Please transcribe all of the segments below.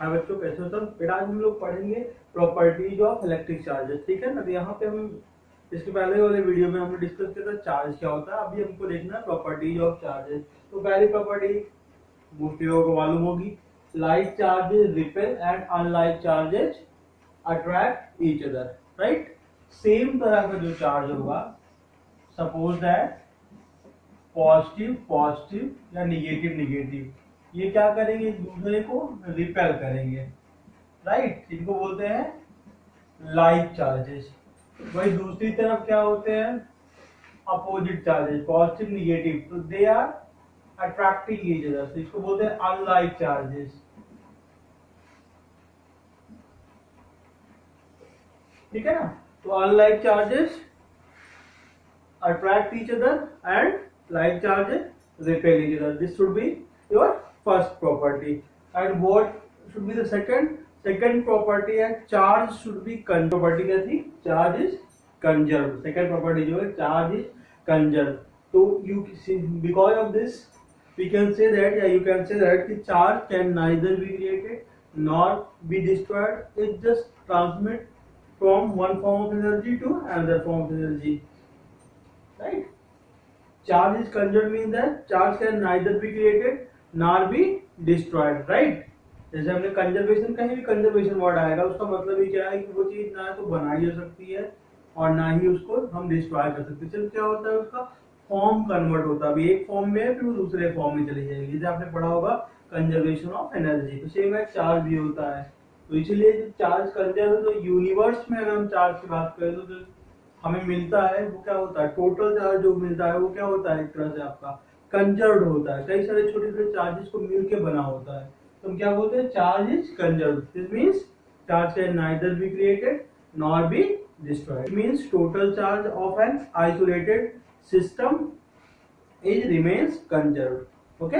हाँ बच्चों, कैसे हो सब? बेटा आज हम लोग पढ़ेंगे प्रॉपर्टीज ऑफ इलेक्ट्रिक चार्जेस, ठीक है ना। तो यहाँ पे हम इसके पहले वाले वीडियो में हमने डिस्कस किया था चार्ज क्या होता है। अभी हमको देखना है प्रॉपर्टीज ऑफ चार्जेस। तो पहली प्रॉपर्टी मोस्टली लोगों को मालूम होगी, like charges repel and unlike charges attract each other, right. Same तरह का जो चार्ज होगा, सपोज दैट पॉजिटिव पॉजिटिव या निगेटिव निगेटिव, ये क्या करेंगे, एक दूसरे को रिपेल करेंगे, राइट। इनको बोलते हैं लाइक चार्जेस। वही दूसरी तरफ क्या होते हैं, अपोजिट चार्जेस, पॉजिटिव निगेटिव, तो they are attracting each other, तो इसको बोलते हैं अनलाइक चार्जेस, ठीक है ना। तो unlike charges attract each other and like charges repel each other. This should be your first property. And what should be the second property है, charge should be conserved. property क्या थी, charge is conserved. second property जो है charge is conserved. तो you see, because of this we can say that, yeah, you can say that the charge can neither be created nor be destroyed. It just transmit from one form of energy to another form of energy, right. Charge is conserved means that charge can neither be created nor be destroyed, right. जैसे हमने conservation, कहीं भी conservation word आएगा उसका मतलब ही क्या है कि वो चीज ना तो बनाई जा सकती है और ना ही उसको हम डिस्ट्रॉय कर सकते हैं। सिर्फ क्या होता है, उसका फॉर्म कन्वर्ट होता है। अभी एक फॉर्म में है, फिर वो दूसरे फॉर्म में चली जाएगी। जैसे आपने पढ़ा होगा कंजर्वेशन ऑफ एनर्जी, तो सेम है चार्ज भी होता है। तो इसलिए जो चार्ज कंजर्व है, तो यूनिवर्स में अगर हम चार्ज की बात करें तो हमें मिलता है वो क्या होता है, टोटल चार्ज जो मिलता है वो क्या होता है, एक तरह से आपका कंजर्व्ड होता है। कई सारे छोटे छोटे चार्जेस को मिलके बना होता है, तो हम क्या बोलते हैं, charge is conserved. This means charge can neither be created nor be destroyed. It means total charge of an isolated system is remains conserved. Okay,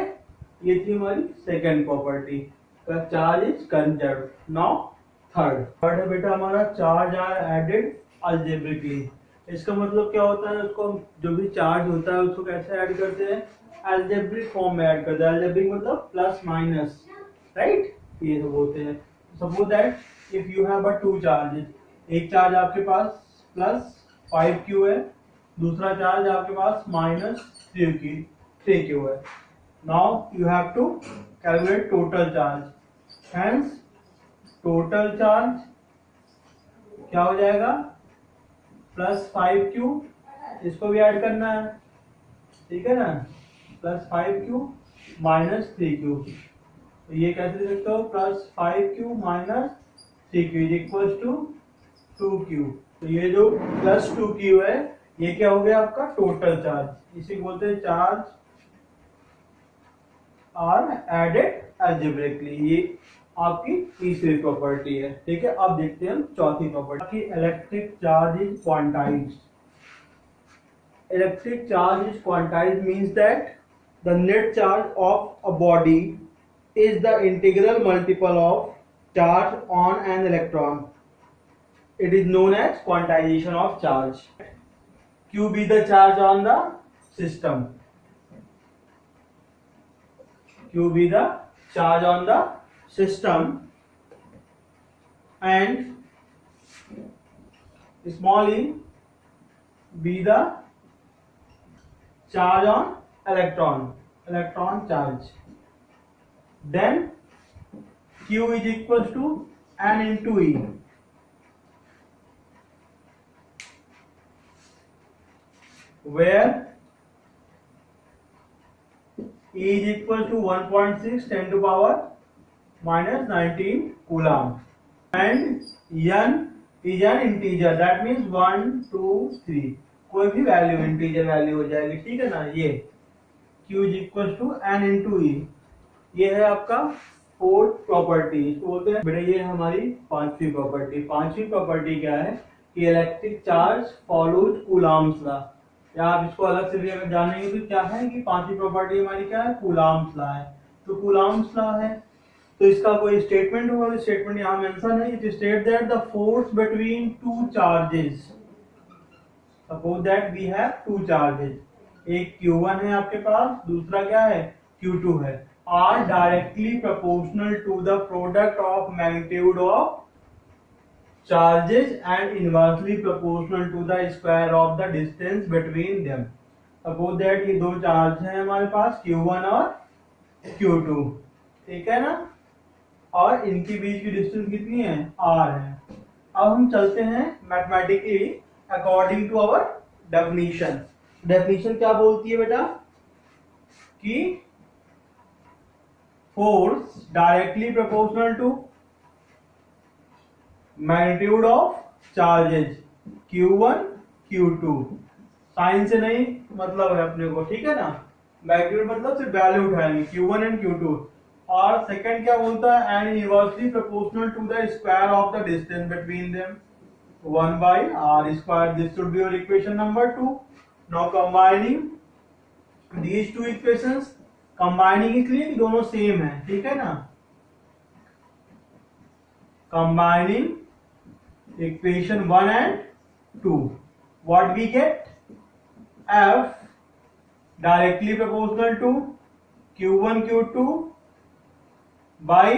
ये थी हमारी second property, charge is conserved. Now third है बेटा हमारा, charge are added algebraically. इसका मतलब क्या होता है, उसको जो भी चार्ज होता है उसको कैसे ऐड करते हैं, अलजेब्रिक फॉर्म में ऐड करते हैं। अलजेब्रिक मतलब प्लस माइनस, राइट, ये सब होते हैं। Suppose that if you have two charges, एक चार्ज आपके पास प्लस 5q है, दूसरा चार्ज आपके पास माइनस 3q है। Now you have to calculate total charge, hence total charge क्या हो जाएगा, प्लस 5q, इसको भी ऐड करना है, ठीक है ना, प्लस 5q माइनस 3q। तो ये कैसे लिख सकते हो, plus 5q minus 3q is equal to 2q। तो ये जो प्लस 2q है ये क्या हो गया आपका टोटल चार्ज, इसी को बोलते हैं चार्ज आर एडेड अलजेब्रिकली। ये आपकी तीसरी प्रॉपर्टी है, ठीक है। अब देखते हैं हम चौथी property, electric charge is quantized. Electric charge is quantized means that the net charge of a body is the integral multiple of charge on an electron. It is known as quantization of charge. Q be the charge on the system, Q be the charge on the system, and small e be the charge on electron charge. Then Q is equals to N into E, where E is equal to 1.6 10 to power minus 19 coulomb, and N is an integer, that means 1 2 3, कोई भी value integer value हो जाएगी, ठीक है ना। ये Q is equal to N into E, ये है आपका फोर्थ प्रॉपर्टी, इसको बोलते हैं बेटा, ये हमारी पांचवी प्रॉपर्टी। पांचवी प्रॉपर्टी क्या है कि electric charge follows Coulomb's law, या आप इसको अलग से भी अगर जानेंगे तो क्या है कि पांचवी प्रॉपर्टी हमारी क्या है, कूलॉम्स लॉ है। तो कूलॉम्स लॉ है तो इसका कोई स्टेटमेंट होगा, स्टेटमेंट यहाँ मेंशन है, it state that the force between two charges, suppose that we have two charges, एक Q1 है आपके पास, दूसरा क्या है Q2 है। are directly proportional to the product of magnitude of charges and inversely proportional to the square of the distance between them. Suppose that ये दो charge हैं हमारे पास Q1 और Q2, ठीक है ना, और इनके बीच की डिस्टेंस कितनी है, R है। अब हम चलते हैं mathematically according to our definition. Definition क्या बोलती है बेटा कि force directly proportional to magnitude of charges Q1 Q2, sign से नहीं मतलब है अपने को, ठीक है ना, मैग्नीट्यूड मतलब सिर्फ वैल्यू उठाएंगे Q1 एंड Q2। और सेकंड क्या बोलता है, and inversely proportional to the square of the distance between them 1 by r square। This should be your equation number 2। Now combining these two equations, combining इसलिए कि दोनों same है, ठीक है ना, combining equation 1 and 2, what we get, f directly proportional to Q1 Q2 by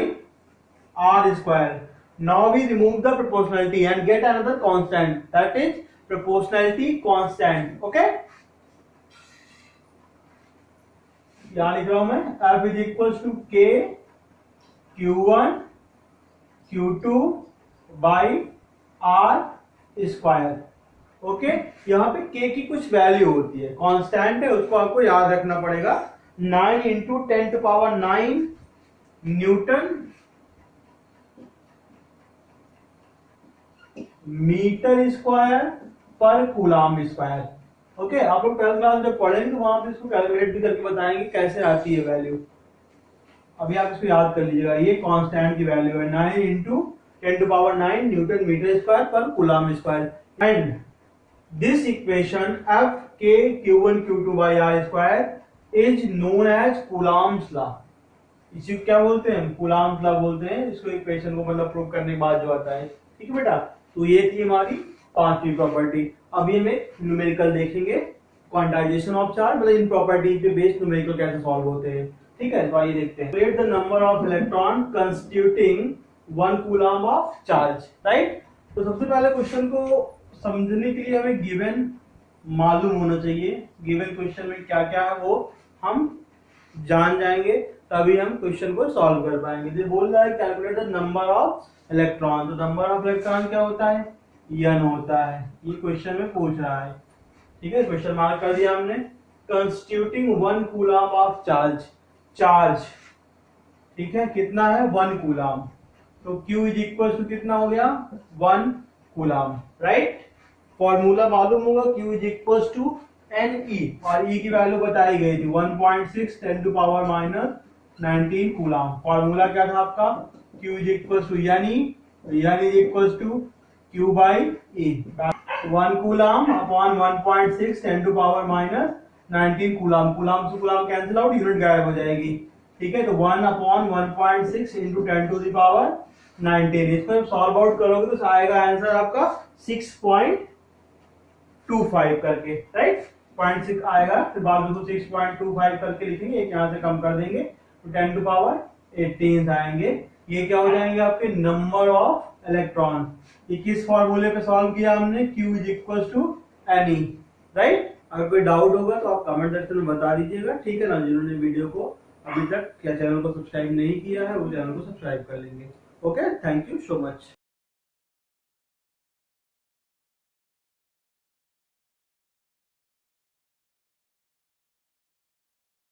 r square। Now we remove the proportionality and get another constant, that is proportionality constant। okay, यहां लिख रहा हूं मैं, f is equals to k Q1 Q2 by r square। Okay, यहाँ पे k की कुछ value होती है, कांस्टेंट है, उसको आपको याद रखना पड़ेगा। 9 इंटू 10⁹ न्यूटन मीटर स्क्वायर पर कूलाम स्क्वायर। ओके, आप लोग 12th क्लास जब पढ़ेंगे तो वहां पे इसको कैलकुलेट भी करके बताएंगे कैसे आती है वैल्यू। अभी आप इसको याद कर लीजिएगा, ये कांस्टेंट की वैल्यू है 9 इंटू 10⁹ न्यूटन मीटर स्क्वायर पर coulomb square. And this equation f k Q1 Q2 by r square is known as coulombs law. इसी क्या बोलते हैं, कूलाम्स लॉ बोलते हैं इसको, इक्वेशन को मतलब प्रूव करने के बाद जो आता है, ठीक है बेटा। तो ये थी हमारी पांचवी प्रॉपर्टी। अभी हम एक न्यूमेरिकल देखेंगे, क्वांटाइजेशन ऑफ चार्ज, मतलब इन प्रॉपर्टी पे बेस्ड न्यूमेरिकल कैसे सॉल्व होते हैं, ठीक है। तो आइए देखते हैं। Calculate the number of electron constituting 1 coulomb of charge, right. तो सबसे पहले क्वेश्चन को समझने के लिए हमें गिवन मालूम होना चाहिए, गिवन क्वेश्चन में क्या क्या है वो हम जान जाएंगे, तभी हम क्वेश्चन को सॉल्व कर पाएंगे। ये बोल रहा है calculate the number of electron, तो नंबर ऑफ इलेक्ट्रॉन क्या होता है, n होता है, ये क्वेश्चन में पूछ रहा है, ठीक है। क्वेश्चन मार्क कर दिया हमने। Constituting 1 coulomb of charge, charge ठीक है कितना है 1 कूलम, तो Q इज इक्वल टू कितना हो गया 1 कूलम, राइट। फॉर्मूला मालूम होगा, Q is equal to Ne, और E की वैल्यू बताई गई थी 1.6 10⁻⁻19 कूलम। फॉर्मूला क्या था आपका, Q इज इक्वल टू यानी N is equal to Q by E, 1 coulomb upon 1.6 10⁻⁻19 coulomb. Coulomb से कूलम कैंसिल आउट, यूनिट गायब हो जाएगी, ठीक है। तो 1 अपॉन 1.6 इंटू 10⁻19, इसको सॉल्व आउट करोगे तो आएगा आंसर आपका 6.25 करके, राइट। 0.6 आएगा, फिर बाद में तो 6.25 करके लिखेंगे, एक यहाँ से कम कर देंगे तो 10⁻18 आएंगे। ये क्या हो जाएंगे आपके नंबर ऑफ इलेक्ट्रॉन। ये किस फॉर्मूले पे सॉल्व किया हमने, Q is equal to Ne, right. अगर कोई डाउट होगा तो आप कमेंट सेक्शन में बता दीजिएगा, ठीक है ना। जिन्होंने वीडियो को अभी तक चैनल को सब्सक्राइब नहीं किया है वो चैनल को सब्सक्राइब कर लेंगे। Okay, thank you so much.